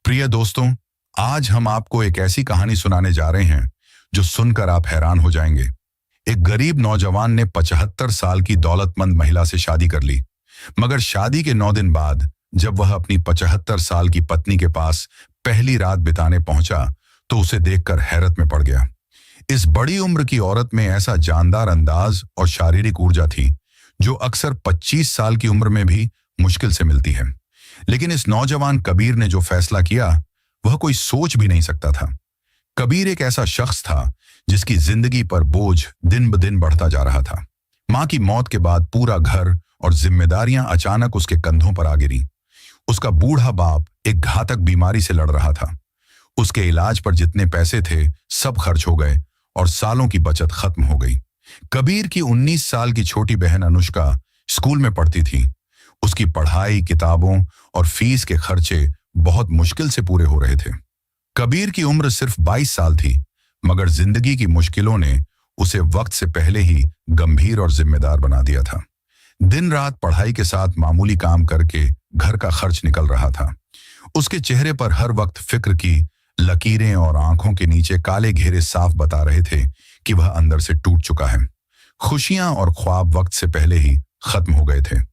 प्रिय दोस्तों, आज हम आपको एक ऐसी कहानी सुनाने जा रहे हैं जो सुनकर आप हैरान हो जाएंगे। एक गरीब नौजवान ने 75 साल की दौलतमंद महिला से शादी कर ली, मगर शादी के 9 दिन बाद जब वह अपनी 75 साल की पत्नी के पास पहली रात बिताने पहुंचा तो उसे देखकर हैरत में पड़ गया। इस बड़ी उम्र की औरत में ऐसा जानदार अंदाज और शारीरिक ऊर्जा थी जो अक्सर 25 साल की उम्र में भी मुश्किल से मिलती है। लेकिन इस नौजवान कबीर ने जो फैसला किया वह कोई सोच भी नहीं सकता था। कबीर एक ऐसा शख्स था जिसकी जिंदगी पर बोझ दिन ब दिन बढ़ता जा रहा था। मां की मौत के बाद पूरा घर और जिम्मेदारियां अचानक उसके कंधों पर आ गिरी। उसका बूढ़ा बाप एक घातक बीमारी से लड़ रहा था। उसके इलाज पर जितने पैसे थे सब खर्च हो गए और सालों की बचत खत्म हो गई। कबीर की 19 साल की छोटी बहन अनुष्का स्कूल में पढ़ती थी। उसकी पढ़ाई, किताबों और फीस के खर्चे बहुत मुश्किल से पूरे हो रहे थे। कबीर की उम्र सिर्फ 22 साल थी, मगर जिंदगी की मुश्किलों ने उसे वक्त से पहले ही गंभीर और जिम्मेदार बना दिया था। दिन रात पढ़ाई के साथ मामूली काम करके घर का खर्च निकल रहा था। उसके चेहरे पर हर वक्त फिक्र की लकीरें और आंखों के नीचे काले घेरे साफ बता रहे थे कि वह अंदर से टूट चुका है। खुशियां और ख्वाब वक्त से पहले ही खत्म हो गए थे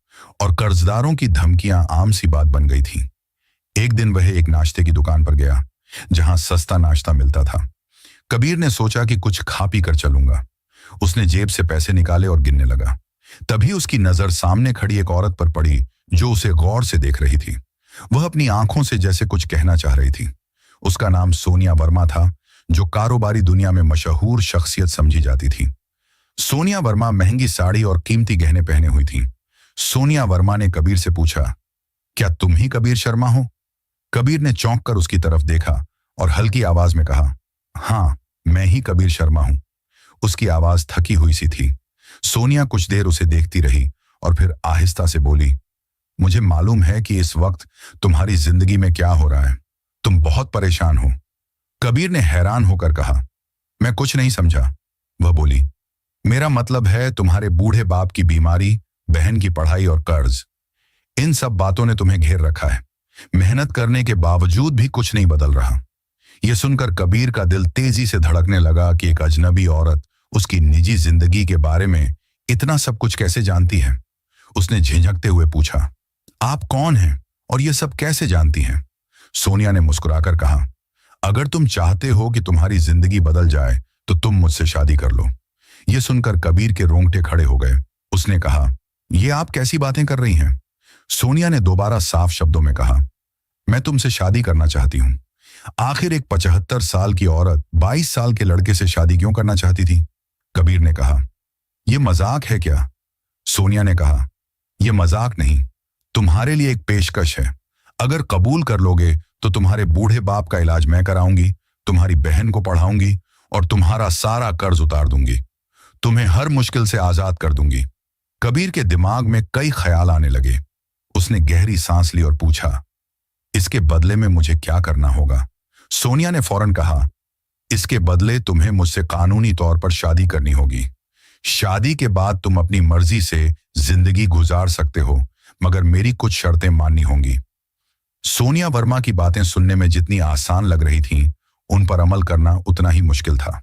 और कर्जदारों की धमकियां आम सी बात बन गई थी। एक दिन वह एक नाश्ते की दुकान पर गया जहां सस्ता नाश्ता मिलता था। कबीर ने सोचा कि कुछ खा पी कर चलूंगा। उसने जेब से पैसे निकाले और गिनने लगा। तभी उसकी नजर सामने खड़ी एक औरत पर पड़ी जो उसे गौर से देख रही थी। वह अपनी आंखों से जैसे कुछ कहना चाह रही थी। उसका नाम सोनिया वर्मा था, जो कारोबारी दुनिया में मशहूर शख्सियत समझी जाती थी। सोनिया वर्मा महंगी साड़ी और कीमती गहने पहने हुई थी। सोनिया वर्मा ने कबीर से पूछा, क्या तुम ही कबीर शर्मा हो? कबीर ने चौंक कर उसकी तरफ देखा और हल्की आवाज में कहा, हाँ, मैं ही कबीर शर्मा हूं। उसकी आवाज थकी हुई सी थी। सोनिया कुछ देर उसे देखती रही और फिर आहिस्ता से बोली, मुझे मालूम है कि इस वक्त तुम्हारी जिंदगी में क्या हो रहा है। तुम बहुत परेशान हो। कबीर ने हैरान होकर कहा, मैं कुछ नहीं समझा। वह बोली, मेरा मतलब है तुम्हारे बूढ़े बाप की बीमारी, बहन की पढ़ाई और कर्ज, इन सब बातों ने तुम्हें घेर रखा है। मेहनत करने के बावजूद भी कुछ नहीं बदल रहा। यह सुनकर कबीर का दिल तेजी से धड़कने लगा कि एक अजनबी औरत उसकी निजी जिंदगी के बारे में इतना सब कुछ कैसे जानती है। उसने झिझकते हुए पूछा, आप कौन हैं और यह सब कैसे जानती हैं? सोनिया ने मुस्कुराकर कहा, अगर तुम चाहते हो कि तुम्हारी जिंदगी बदल जाए तो तुम मुझसे शादी कर लो। यह सुनकर कबीर के रोंगटे खड़े हो गए। उसने कहा, यह आप कैसी बातें कर रही हैं? सोनिया ने दोबारा साफ शब्दों में कहा, मैं तुमसे शादी करना चाहती हूं। आखिर एक 75 साल की औरत 22 साल के लड़के से शादी क्यों करना चाहती थी? कबीर ने कहा, यह मजाक है क्या? सोनिया ने कहा, यह मजाक नहीं, तुम्हारे लिए एक पेशकश है। अगर कबूल कर लोगे तो तुम्हारे बूढ़े बाप का इलाज मैं कराऊंगी, तुम्हारी बहन को पढ़ाऊंगी और तुम्हारा सारा कर्ज उतार दूंगी। तुम्हें हर मुश्किल से आजाद कर दूंगी। कबीर के दिमाग में कई ख्याल आने लगे। उसने गहरी सांस ली और पूछा, इसके बदले में मुझे क्या करना होगा? सोनिया ने फौरन कहा, इसके बदले तुम्हें मुझसे कानूनी तौर पर शादी करनी होगी। शादी के बाद तुम अपनी मर्जी से जिंदगी गुजार सकते हो, मगर मेरी कुछ शर्तें माननी होंगी। सोनिया वर्मा की बातें सुनने में जितनी आसान लग रही थीं, उन पर अमल करना उतना ही मुश्किल था।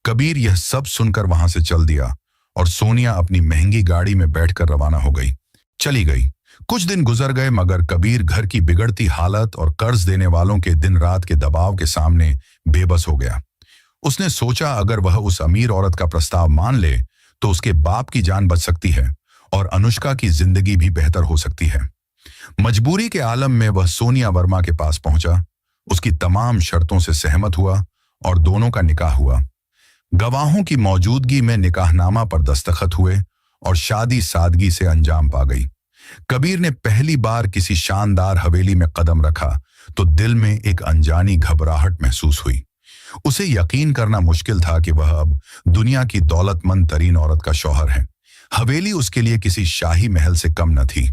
कबीर यह सब सुनकर वहां से चल दिया और सोनिया अपनी महंगी गाड़ी में बैठकर रवाना हो गई। चली गई। कुछ दिन गुजर गए, मगर कबीर घर की बिगड़ती हालत और कर्ज देने वालों के दिन रात के दबाव के सामने बेबस हो गया। उसने सोचा, अगर वह उस अमीर औरत का प्रस्ताव मान ले तो उसके बाप की जान बच सकती है और अनुष्का की जिंदगी भी बेहतर हो सकती है। मजबूरी के आलम में वह सोनिया वर्मा के पास पहुंचा, उसकी तमाम शर्तों से सहमत हुआ और दोनों का निकाह हुआ। गवाहों की मौजूदगी में निकाहनामा पर दस्तखत हुए और शादी सादगी से अंजाम पा गई। कबीर ने पहली बार किसी शानदार हवेली में कदम रखा तो दिल में एक अनजानी घबराहट महसूस हुई। उसे यकीन करना मुश्किल था कि वह अब दुनिया की दौलतमंद तरीन औरत का शौहर है। हवेली उसके लिए किसी शाही महल से कम न थी।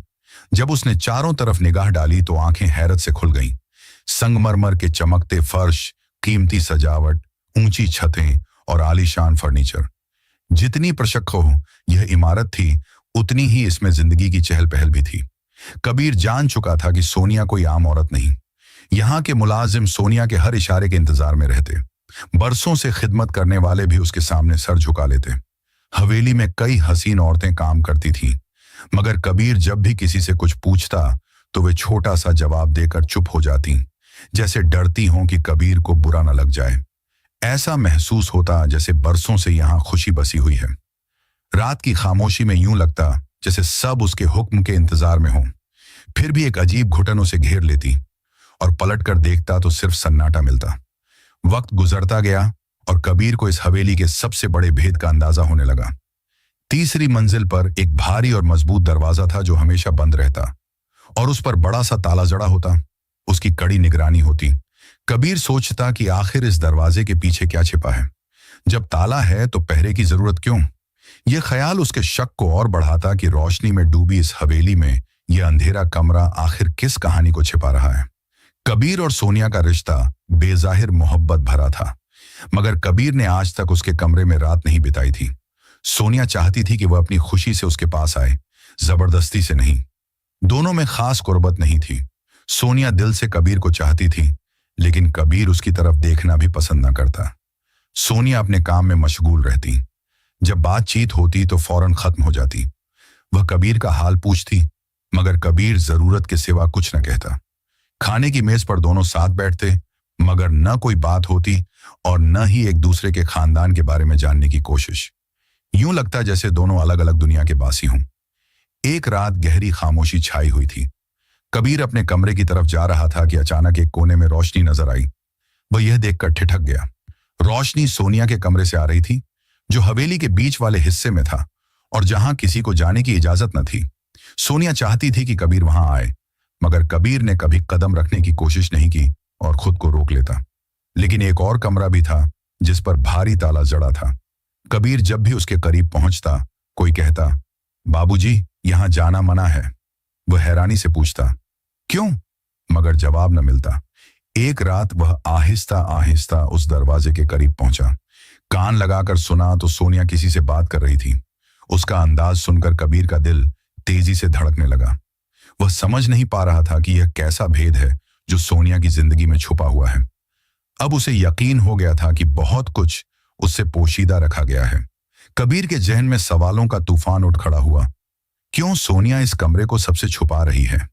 जब उसने चारों तरफ निगाह डाली तो आंखें हैरत से खुल गईं। संगमरमर के चमकते फर्श, कीमती सजावट, ऊंची छतें और आलीशान फर्नीचर। जितनी प्रशस्त हो यह इमारत थी, उतनी ही इसमें जिंदगी की चहल पहल भी थी। कबीर जान चुका था कि सोनिया कोई आम औरत नहीं। यहाँ के मुलाजिम सोनिया के हर इशारे के इंतजार में रहते। बरसों से खिदमत करने वाले भी उसके सामने सर झुका लेते। हवेली में कई हसीन औरतें काम करती थीं, मगर कबीर जब भी किसी से कुछ पूछता तो वे छोटा सा जवाब देकर चुप हो जाती, जैसे डरती हों कि कबीर को बुरा न लग जाए। ऐसा महसूस होता जैसे बरसों से यहाँ खुशी बसी हुई है। रात की खामोशी में यूं लगता जैसे सब उसके हुक्म के इंतजार में हों। फिर भी एक अजीब घुटन उसे घेर लेती और पलटकर देखता तो सिर्फ सन्नाटा मिलता। वक्त गुजरता गया और कबीर को इस हवेली के सबसे बड़े भेद का अंदाजा होने लगा। तीसरी मंजिल पर एक भारी और मजबूत दरवाजा था जो हमेशा बंद रहता और उस पर बड़ा सा ताला जड़ा होता। उसकी कड़ी निगरानी होती। कबीर सोचता कि आखिर इस दरवाजे के पीछे क्या छिपा है। जब ताला है तो पहरे की जरूरत क्यों? यह ख्याल उसके शक को और बढ़ाता कि रोशनी में डूबी इस हवेली में यह अंधेरा कमरा आखिर किस कहानी को छिपा रहा है। कबीर और सोनिया का रिश्ता बेजाहिर मोहब्बत भरा था, मगर कबीर ने आज तक उसके कमरे में रात नहीं बिताई थी। सोनिया चाहती थी कि वह अपनी खुशी से उसके पास आए, जबरदस्ती से नहीं। दोनों में खास कुर्बत नहीं थी। सोनिया दिल से कबीर को चाहती थी, लेकिन कबीर उसकी तरफ देखना भी पसंद न करता। सोनिया अपने काम में मशगूल रहती। जब बातचीत होती तो फौरन खत्म हो जाती। वह कबीर का हाल पूछती, मगर कबीर जरूरत के सिवा कुछ न कहता। खाने की मेज पर दोनों साथ बैठते, मगर न कोई बात होती और न ही एक दूसरे के खानदान के बारे में जानने की कोशिश। यूं लगता जैसे दोनों अलग अलग दुनिया के बासी हों। एक रात गहरी खामोशी छाई हुई थी। कबीर अपने कमरे की तरफ जा रहा था कि अचानक एक कोने में रोशनी नजर आई। वह यह देखकर ठिठक गया। रोशनी सोनिया के कमरे से आ रही थी, जो हवेली के बीच वाले हिस्से में था और जहां किसी को जाने की इजाजत न थी। सोनिया चाहती थी कि कबीर वहां आए, मगर कबीर ने कभी कदम रखने की कोशिश नहीं की और खुद को रोक लेता। लेकिन एक और कमरा भी था जिस पर भारी ताला जड़ा था। कबीर जब भी उसके करीब पहुंचता, कोई कहता, बाबूजी, यहां जाना मना है। वह हैरानी से पूछता, क्यों? मगर जवाब न मिलता। एक रात वह आहिस्ता आहिस्ता उस दरवाजे के करीब पहुंचा। कान लगाकर सुना तो सोनिया किसी से बात कर रही थी। उसका अंदाज सुनकर कबीर का दिल तेजी से धड़कने लगा। वह समझ नहीं पा रहा था कि यह कैसा भेद है जो सोनिया की जिंदगी में छुपा हुआ है। अब उसे यकीन हो गया था कि बहुत कुछ उससे पोशीदा रखा गया है। कबीर के जहन में सवालों का तूफान उठ खड़ा हुआ। क्यों सोनिया इस कमरे को सबसे छुपा रही है?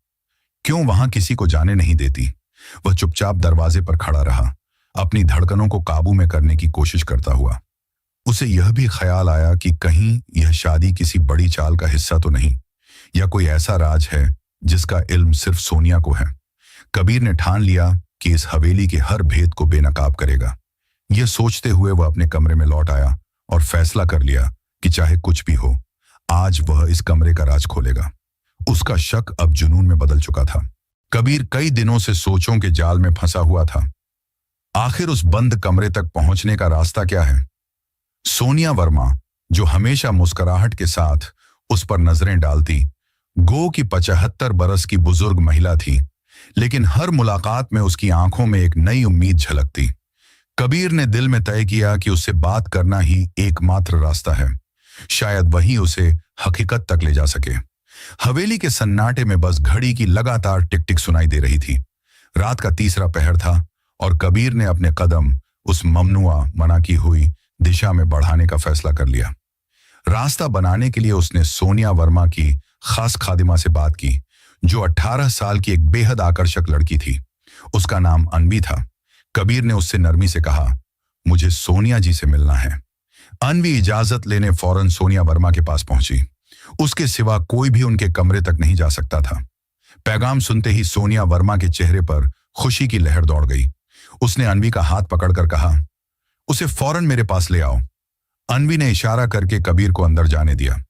क्यों वहां किसी को जाने नहीं देती? वह चुपचाप दरवाजे पर खड़ा रहा, अपनी धड़कनों को काबू में करने की कोशिश करता हुआ। उसे यह भी ख्याल आया कि कहीं यह शादी किसी बड़ी चाल का हिस्सा तो नहीं, या कोई ऐसा राज है जिसका इल्म सिर्फ सोनिया को है। कबीर ने ठान लिया कि इस हवेली के हर भेद को बेनकाब करेगा। यह सोचते हुए वह अपने कमरे में लौट आया और फैसला कर लिया कि चाहे कुछ भी हो, आज वह इस कमरे का राज खोलेगा। उसका शक अब जुनून में बदल चुका था। कबीर कई दिनों से सोचों के जाल में फंसा हुआ था। आखिर उस बंद कमरे तक पहुंचने का रास्ता क्या है? सोनिया वर्मा, जो हमेशा मुस्कुराहट के साथ उस पर नजरें डालती, गो की 75 बरस की बुजुर्ग महिला थी, लेकिन हर मुलाकात में उसकी आंखों में एक नई उम्मीद झलकती। कबीर ने दिल में तय किया कि उससे बात करना ही एकमात्र रास्ता है। शायद वही उसे हकीकत तक ले जा सके। हवेली के सन्नाटे में बस घड़ी की लगातार टिक टिक सुनाई दे रही थी। रात का तीसरा पहर था और कबीर ने अपने कदम उस ममनुआ, मना की हुई दिशा में बढ़ाने का फैसला कर लिया। रास्ता बनाने के लिए उसने सोनिया वर्मा की खास खादिमा से बात की, जो 18 साल की एक बेहद आकर्षक लड़की थी। उसका नाम अनवी था। कबीर ने उससे नरमी से कहा, मुझे सोनिया जी से मिलना है। अनवी इजाजत लेने फौरन सोनिया वर्मा के पास पहुंची। उसके सिवा कोई भी उनके कमरे तक नहीं जा सकता था। पैगाम सुनते ही सोनिया वर्मा के चेहरे पर खुशी की लहर दौड़ गई। उसने अनवी का हाथ पकड़कर कहा, उसे फौरन मेरे पास ले आओ। अनवी ने इशारा करके कबीर को अंदर जाने दिया।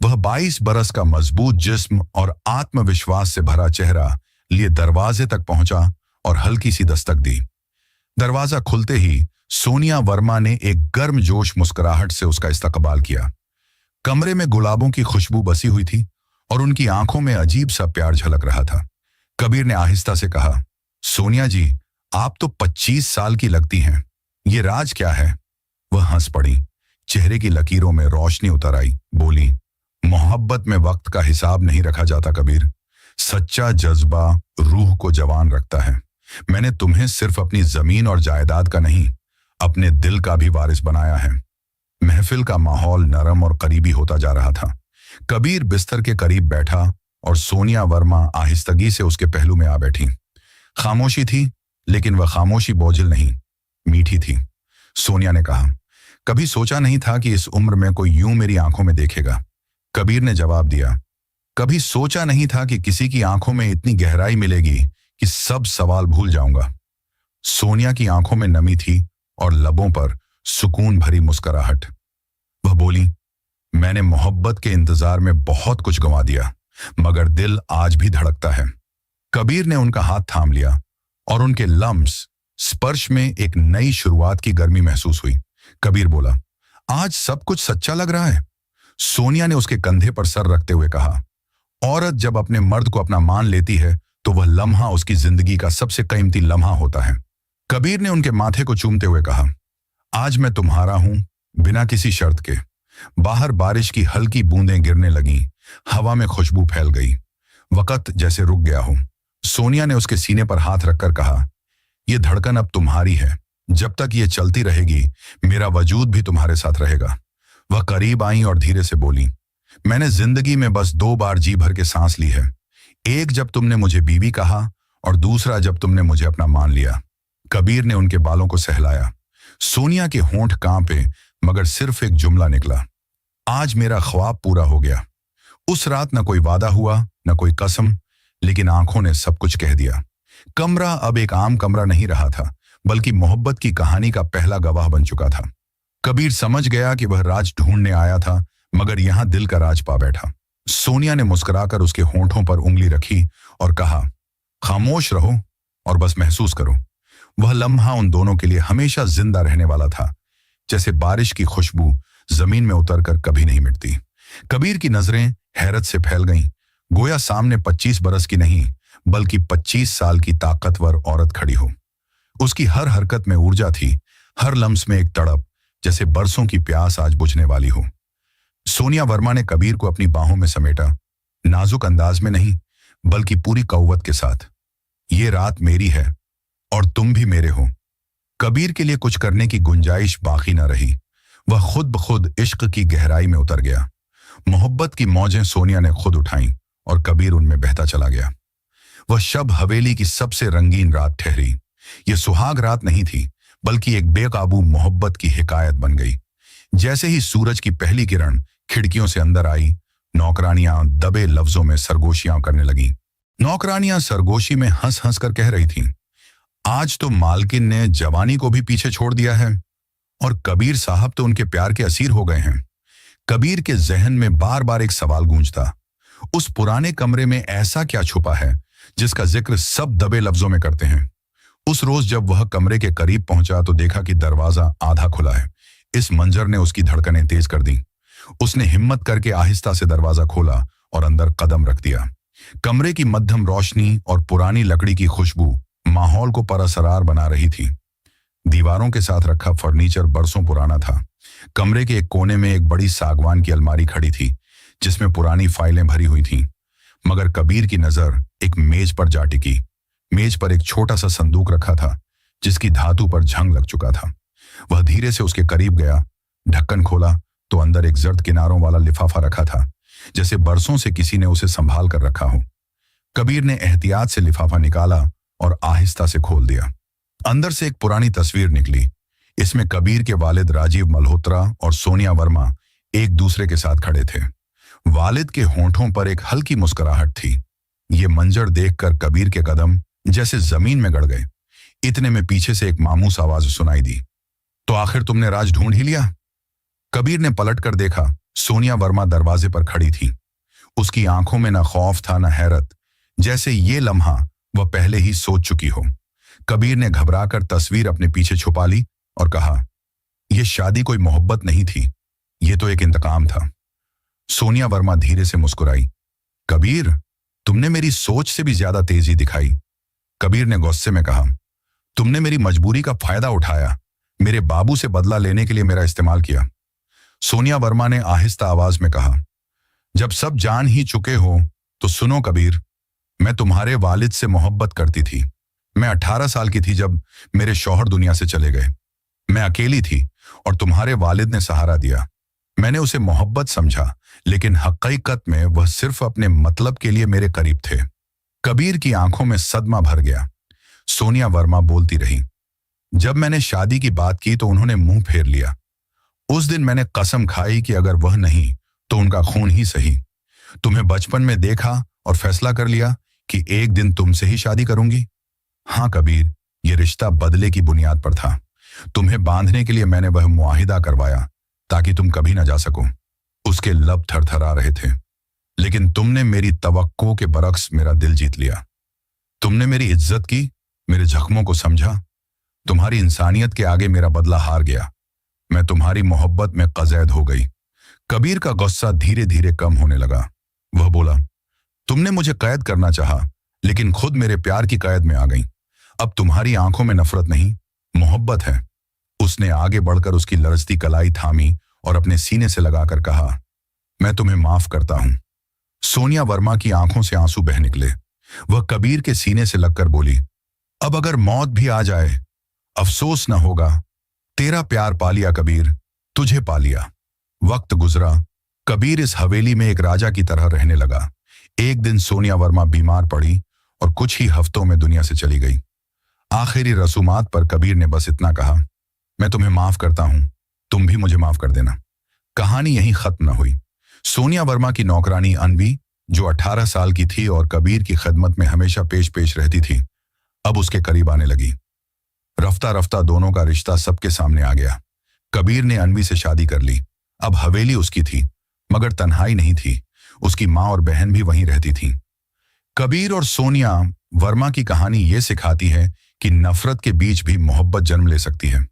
वह 22 बरस का मजबूत जिस्म और आत्मविश्वास से भरा चेहरा लिए दरवाजे तक पहुंचा और हल्की सी दस्तक दी। दरवाजा खुलते ही सोनिया वर्मा ने एक गर्मजोश मुस्कुराहट से उसका इस्तकबाल किया। कमरे में गुलाबों की खुशबू बसी हुई थी और उनकी आंखों में अजीब सा प्यार झलक रहा था। कबीर ने आहिस्ता से कहा, सोनिया जी, आप तो 25 साल की लगती हैं। ये राज क्या है? वह हंस पड़ी। चेहरे की लकीरों में रोशनी उतर आई। बोली, मोहब्बत में वक्त का हिसाब नहीं रखा जाता कबीर। सच्चा जज्बा रूह को जवान रखता है। मैंने तुम्हें सिर्फ अपनी जमीन और जायदाद का नहीं, अपने दिल का भी वारिस बनाया है। महफिल का माहौल नरम और करीबी होता जा रहा था। कबीर बिस्तर के करीब बैठा और सोनिया वर्मा आहिस्तगी से उसके पहलू में आ बैठी। खामोशी थी, लेकिन वह खामोशी बोझिल नहीं, मीठी थी। सोनिया ने कहा, कभी सोचा नहीं था कि इस उम्र में कोई यूं मेरी आंखों में देखेगा। कबीर ने जवाब दिया, कभी सोचा नहीं था कि किसी की आंखों में इतनी गहराई मिलेगी कि सब सवाल भूल जाऊंगा। सोनिया की आंखों में नमी थी और लबों पर सुकून भरी मुस्कुराहट। वह बोली, मैंने मोहब्बत के इंतजार में बहुत कुछ गंवा दिया, मगर दिल आज भी धड़कता है। कबीर ने उनका हाथ थाम लिया और उनके लम्स स्पर्श में एक नई शुरुआत की गर्मी महसूस हुई। कबीर बोला, आज सब कुछ सच्चा लग रहा है। सोनिया ने उसके कंधे पर सर रखते हुए कहा, औरत जब अपने मर्द को अपना मान लेती है तो वह लम्हा उसकी जिंदगी का सबसे कीमती लम्हा होता है। कबीर ने उनके माथे को चूमते हुए कहा, आज मैं तुम्हारा हूं, बिना किसी शर्त के। बाहर बारिश की हल्की बूंदें गिरने लगीं, हवा में खुशबू फैल गई, वक्त जैसे रुक गया हो। सोनिया ने उसके सीने पर हाथ रखकर कहा, यह धड़कन अब तुम्हारी है। जब तक ये चलती रहेगी, मेरा वजूद भी तुम्हारे साथ रहेगा। वह करीब आई और धीरे से बोली, मैंने जिंदगी में बस 2 बार जी भर के सांस ली है। एक जब तुमने मुझे बीवी कहा और दूसरा जब तुमने मुझे अपना मान लिया। कबीर ने उनके बालों को सहलाया। सोनिया के होंठ कांपे, मगर सिर्फ एक जुमला निकला, आज मेरा ख्वाब पूरा हो गया। उस रात न कोई वादा हुआ, न कोई कसम, लेकिन आंखों ने सब कुछ कह दिया। कमरा अब एक आम कमरा नहीं रहा था, बल्कि मोहब्बत की कहानी का पहला गवाह बन चुका था। कबीर समझ गया कि वह राज ढूंढने आया था, मगर यहां दिल का राज पा बैठा। सोनिया ने मुस्कुराकर उसके होंठों पर उंगली रखी और कहा, खामोश रहो और बस महसूस करो। वह लम्हा उन दोनों के लिए हमेशा जिंदा रहने वाला था, जैसे बारिश की खुशबू जमीन में उतरकर कभी नहीं मिटती। कबीर की नजरें हैरत से फैल गईं, गोया सामने 25 बरस की नहीं, बल्कि 25 साल की ताकतवर औरत खड़ी हो। उसकी हर हरकत में ऊर्जा थी, हर लम्स में एक तड़प, जैसे बरसों की प्यास आज बुझने वाली हो। सोनिया वर्मा ने कबीर को अपनी बाहों में समेटा, नाजुक अंदाज में नहीं, बल्कि पूरी कौवत के साथ। ये रात मेरी है और तुम भी मेरे हो। कबीर के लिए कुछ करने की गुंजाइश बाकी न रही। वह खुद ब खुद इश्क की गहराई में उतर गया। मोहब्बत की मौजें सोनिया ने खुद उठाईं और कबीर उनमें बहता चला गया। वह शब हवेली की सबसे रंगीन रात ठहरी। यह सुहाग रात नहीं थी, बल्कि एक बेकाबू मोहब्बत की हिकायत बन गई। जैसे ही सूरज की पहली किरण खिड़कियों से अंदर आई, नौकरानियां दबे लफ्जों में सरगोशियां करने लगीं। नौकरानियां सरगोशी में हंस हंस कर कह रही थीं, आज तो मालकिन ने जवानी को भी पीछे छोड़ दिया है और कबीर साहब तो उनके प्यार के असीर हो गए हैं। कबीर के जहन में बार बार एक सवाल गूंजता, उस पुराने कमरे में ऐसा क्या छुपा है जिसका जिक्र सब दबे लफ्जों में करते हैं। उस रोज जब वह कमरे के करीब पहुंचा तो देखा कि दरवाजा आधा खुला है। इस मंजर ने उसकी धड़कनें तेज कर दी। उसने हिम्मत करके आहिस्ता से दरवाजा खोला और अंदर कदम रख दिया। कमरे की मध्यम रोशनी और पुरानी लकड़ी की खुशबू माहौल को परअसरार बना रही थी। दीवारों के साथ रखा फर्नीचर बरसों पुराना था। कमरे के एक कोने में एक बड़ी सागवान की अलमारी खड़ी थी, जिसमें पुरानी फाइलें भरी हुई थीं। मगर कबीर की नजर एक मेज पर जा टिकी। मेज पर एक छोटा सा संदूक रखा था, जिसकी धातु पर झंग लग चुका था। वह धीरे से उसके करीब गया, ढक्कन खोला तो अंदर एक जर्द किनारों वाला लिफाफा रखा था, जैसे बरसों से किसी ने उसे संभाल कर रखा हो। कबीर ने एहतियात से लिफाफा निकाला और आहिस्ता से खोल दिया। अंदर से एक पुरानी तस्वीर निकली। इसमें कबीर के वालिद राजीव मल्होत्रा और सोनिया वर्मा एक दूसरे के साथ खड़े थे। वालिद के होंठों पर एक हल्की मुस्कुराहट थी। ये मंजर देखकर कबीर के कदम जैसे जमीन में गड़ गए। इतने में पीछे से एक मामूस आवाज सुनाई दी, तो आखिर तुमने राज ढूंढ ही लिया? कबीर ने पलटकर देखा। सोनिया वर्मा दरवाजे पर खड़ी थी। उसकी आंखों में न खौफ था न हैरत, जैसे ये लम्हा वह पहले ही सोच चुकी हो। कबीर ने घबराकर तस्वीर अपने पीछे छुपा ली और कहा, यह शादी कोई मोहब्बत नहीं थी, यह तो एक इंतकाम था। सोनिया वर्मा धीरे से मुस्कुराई। कबीर, तुमने मेरी सोच से भी ज्यादा तेजी दिखाई। कबीर ने गुस्से में कहा, तुमने मेरी मजबूरी का फायदा उठाया, मेरे बाबू से बदला लेने के लिए मेरा इस्तेमाल किया। सोनिया वर्मा ने आहिस्ता आवाज में कहा, जब सब जान ही चुके हो तो सुनो कबीर, मैं तुम्हारे वालिद से मोहब्बत करती थी, मैं 18 साल की थी जब मेरे शौहर दुनिया से चले गए। मैं अकेली थी और तुम्हारे वालिद ने सहारा दिया। मैंने उसे मोहब्बत समझा, लेकिन हकीकत में वह सिर्फ अपने मतलब के लिए मेरे करीब थे। कबीर की आंखों में सदमा भर गया। सोनिया वर्मा बोलती रही। जब मैंने शादी की बात की तो उन्होंने मुंह फेर लिया। उस दिन मैंने कसम खाई कि अगर वह नहीं तो उनका खून ही सही। तुम्हें बचपन में देखा और फैसला कर लिया कि एक दिन तुमसे ही शादी करूंगी। हाँ कबीर, यह रिश्ता बदले की बुनियाद पर था। तुम्हें बांधने के लिए मैंने वह मुआहिदा करवाया ताकि तुम कभी ना जा सको। उसके लब थरथरा रहे थे। लेकिन तुमने मेरी तवक्को के बरक्स मेरा दिल जीत लिया। तुमने मेरी इज्जत की, मेरे जख्मों को समझा। तुम्हारी इंसानियत के आगे मेरा बदला हार गया। मैं तुम्हारी मोहब्बत में क़ज़ैद हो गई। कबीर का गुस्सा धीरे धीरे कम होने लगा। वह बोला, तुमने मुझे कैद करना चाहा, लेकिन खुद मेरे प्यार की कैद में आ गई। अब तुम्हारी आंखों में नफरत नहीं, मोहब्बत है। उसने आगे बढ़कर उसकी लरजती कलाई थामी और अपने सीने से लगाकर कहा, मैं तुम्हें माफ करता हूं। सोनिया वर्मा की आंखों से आंसू बह निकले। वह कबीर के सीने से लगकर बोली, अब अगर मौत भी आ जाए अफसोस न होगा। तेरा प्यार पा लिया कबीर, तुझे पा लिया। वक्त गुजरा। कबीर इस हवेली में एक राजा की तरह रहने लगा। एक दिन सोनिया वर्मा बीमार पड़ी और कुछ ही हफ्तों में दुनिया से चली गई। आखिरी रसूमात पर कबीर ने बस इतना कहा, मैं तुम्हें माफ करता हूं, तुम भी मुझे माफ कर देना। कहानी यहीं खत्म न हुई। सोनिया वर्मा की नौकरानी अनवी, जो 18 साल की थी और कबीर की खिदमत में हमेशा पेश पेश रहती थी, अब उसके करीब आने लगी। रफ्ता रफ्ता दोनों का रिश्ता सबके सामने आ गया। कबीर ने अनवी से शादी कर ली। अब हवेली उसकी थी, मगर तन्हाई नहीं थी। उसकी माँ और बहन भी वहीं रहती थीं। कबीर और सोनिया वर्मा की कहानी ये सिखाती है कि नफरत के बीच भी मोहब्बत जन्म ले सकती है।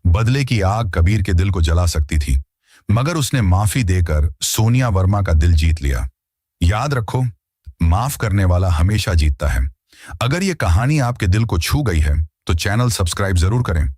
बदले की आग कबीर के दिल को जला सकती थी, मगर उसने माफी देकर सोनिया वर्मा का दिल जीत लिया। याद रखो, माफ करने वाला हमेशा जीतता है। अगर ये कहानी आपके दिल को छू गई है तो चैनल सब्सक्राइब जरूर करें।